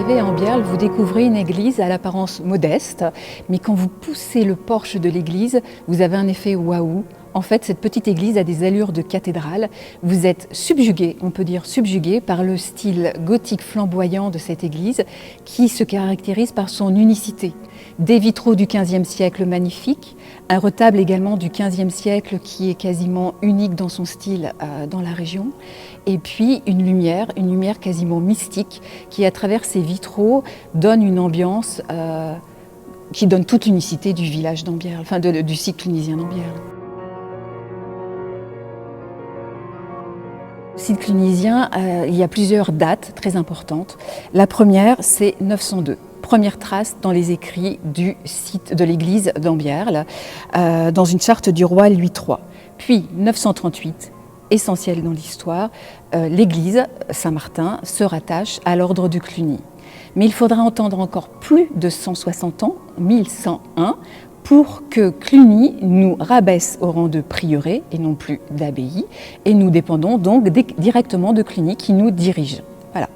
arrivez à Ambierle, vous découvrez une église à l'apparence modeste, mais quand vous poussez le porche de l'église, vous avez un effet waouh. En fait, cette petite église a des allures de cathédrale. Vous êtes subjugué, on peut dire subjugué, par le style gothique flamboyant de cette église qui se caractérise par son unicité. Des vitraux du XVe siècle magnifiques, un retable également du XVe siècle qui est quasiment unique dans son style dans la région, et puis une lumière quasiment mystique qui, à travers ces vitraux, donne une ambiance qui donne toute l'unicité du village d'Ambierle, enfin du site clunisien d'Ambierle. Au site clunisien, il y a plusieurs dates très importantes. La première, c'est 902. Première trace dans les écrits du site de l'église d'Ambierle, dans une charte du roi Louis III. Puis 938, essentiel dans l'histoire, l'église Saint-Martin se rattache à l'ordre de Cluny. Mais il faudra entendre encore plus de 160 ans, 1101, pour que Cluny nous rabaisse au rang de prieuré et non plus d'abbaye, et nous dépendons donc directement de Cluny qui nous dirige. Voilà,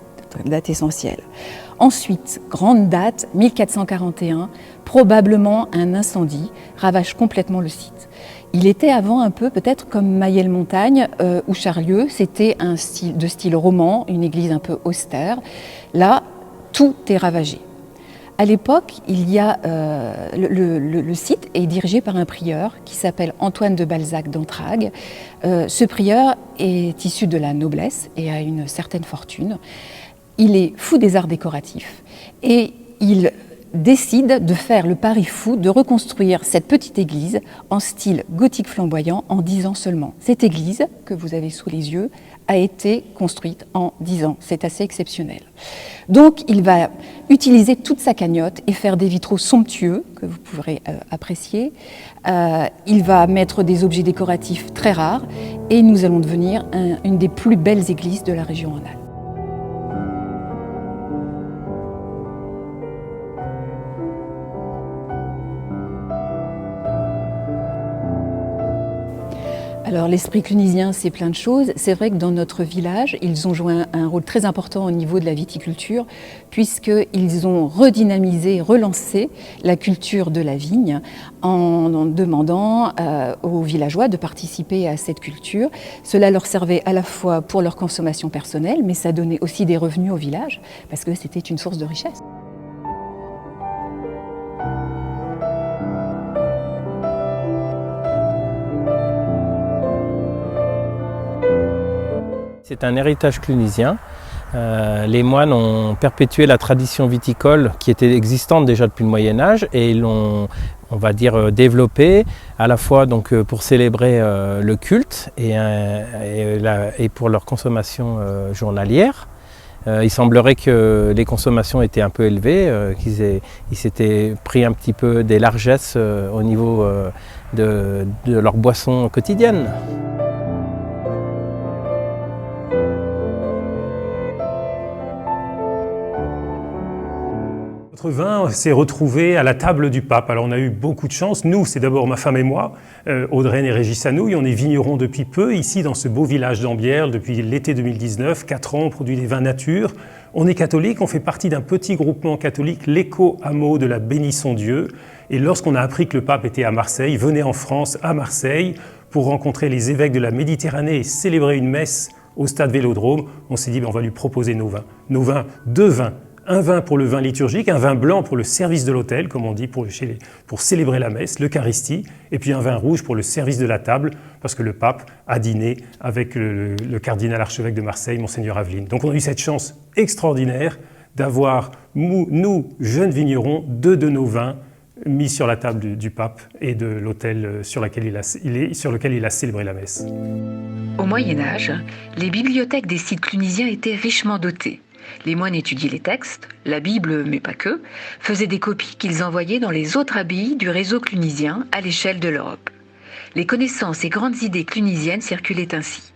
date essentielle. Ensuite, grande date, 1441, probablement un incendie ravage complètement le site. Il était avant un peu peut-être comme Mayel-Montagne ou Charlieu, c'était un style de style roman, une église un peu austère. Là, tout est ravagé. À l'époque, le site est dirigé par un prieur qui s'appelle Antoine de Balzac d'Entragues. Ce prieur est issu de la noblesse et a une certaine fortune. Il est fou des arts décoratifs et il décide de faire le pari fou de reconstruire cette petite église en style gothique flamboyant en 10 ans seulement. Cette église, que vous avez sous les yeux, a été construite en 10 ans. C'est assez exceptionnel. Donc il va utiliser toute sa cagnotte et faire des vitraux somptueux que vous pourrez apprécier. Il va mettre des objets décoratifs très rares et nous allons devenir une des plus belles églises de la région Rhône-Alpes. Alors l'esprit clunisien, c'est plein de choses. C'est vrai que dans notre village, ils ont joué un rôle très important au niveau de la viticulture, puisqu'ils ont redynamisé, relancé la culture de la vigne en demandant aux villageois de participer à cette culture. Cela leur servait à la fois pour leur consommation personnelle, mais ça donnait aussi des revenus au village, parce que c'était une source de richesse. C'est un héritage clunisien. Les moines ont perpétué la tradition viticole qui était existante déjà depuis le Moyen-Âge et ils l'ont, on va dire, développée à la fois donc, pour célébrer le culte et pour leur consommation journalière. Il semblerait que les consommations étaient un peu élevées, qu'ils s'étaient pris un petit peu des largesses au niveau de leur boisson quotidienne. Notre vin s'est retrouvé à la table du pape. Alors on a eu beaucoup de chance. Nous, c'est d'abord ma femme et moi, Audrey et Régis Sanouille. On est vignerons depuis peu, ici dans ce beau village d'Ambierle, depuis l'été 2019. 4 ans, on produit des vins nature. On est catholique, on fait partie d'un petit groupement catholique, l'éco-hameau de la Bénisson-Dieu. Et lorsqu'on a appris que le pape était à Marseille, venait en France, à Marseille, pour rencontrer les évêques de la Méditerranée et célébrer une messe au stade Vélodrome, on s'est dit on va lui proposer nos vins. Nos vins, 2 vins. Un vin pour le vin liturgique, un vin blanc pour le service de l'autel, comme on dit, pour célébrer la messe, l'Eucharistie, et puis un vin rouge pour le service de la table, parce que le pape a dîné avec le cardinal archevêque de Marseille, Monseigneur Aveline. Donc on a eu cette chance extraordinaire d'avoir, nous, jeunes vignerons, 2 de nos vins mis sur la table du pape et de l'autel sur lequel il a célébré la messe. Au Moyen-Âge, les bibliothèques des sites clunisiens étaient richement dotées. Les moines étudiaient les textes, la Bible, mais pas que, faisaient des copies qu'ils envoyaient dans les autres abbayes du réseau clunisien à l'échelle de l'Europe. Les connaissances et grandes idées clunisiennes circulaient ainsi.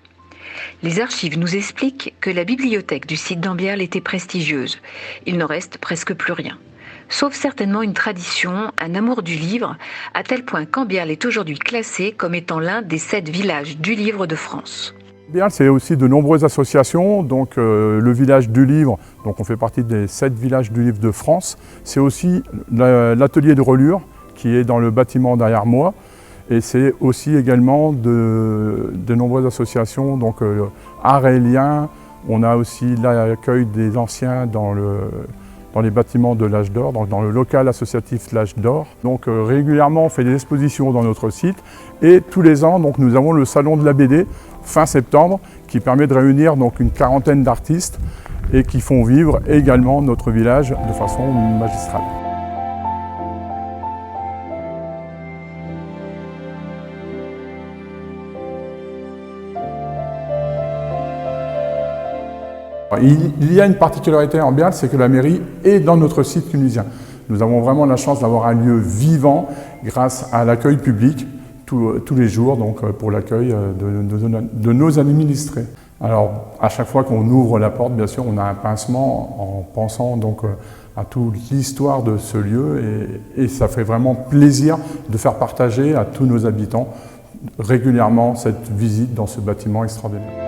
Les archives nous expliquent que la bibliothèque du site d'Ambierle était prestigieuse. Il n'en reste presque plus rien. Sauf certainement une tradition, un amour du livre, à tel point qu'Ambierle est aujourd'hui classé comme étant l'un des 7 villages du livre de France. Bien, c'est aussi de nombreuses associations, donc le village du livre, donc on fait partie des 7 villages du livre de France. C'est aussi l'atelier de reliure qui est dans le bâtiment derrière moi. Et c'est aussi également de nombreuses associations, donc Art et Liens. On a aussi l'accueil des anciens dans les bâtiments de l'Âge d'Or, dans le local associatif l'Âge d'Or. Donc régulièrement on fait des expositions dans notre site et tous les ans donc, nous avons le salon de la BD fin septembre qui permet de réunir donc, une quarantaine d'artistes et qui font vivre également notre village de façon magistrale. Il y a une particularité en Ambial, c'est que la mairie est dans notre site clunisien. Nous avons vraiment la chance d'avoir un lieu vivant grâce à l'accueil public tous les jours donc, pour l'accueil de nos administrés. Alors, à chaque fois qu'on ouvre la porte, bien sûr, on a un pincement en pensant donc, à toute l'histoire de ce lieu et ça fait vraiment plaisir de faire partager à tous nos habitants régulièrement cette visite dans ce bâtiment extraordinaire.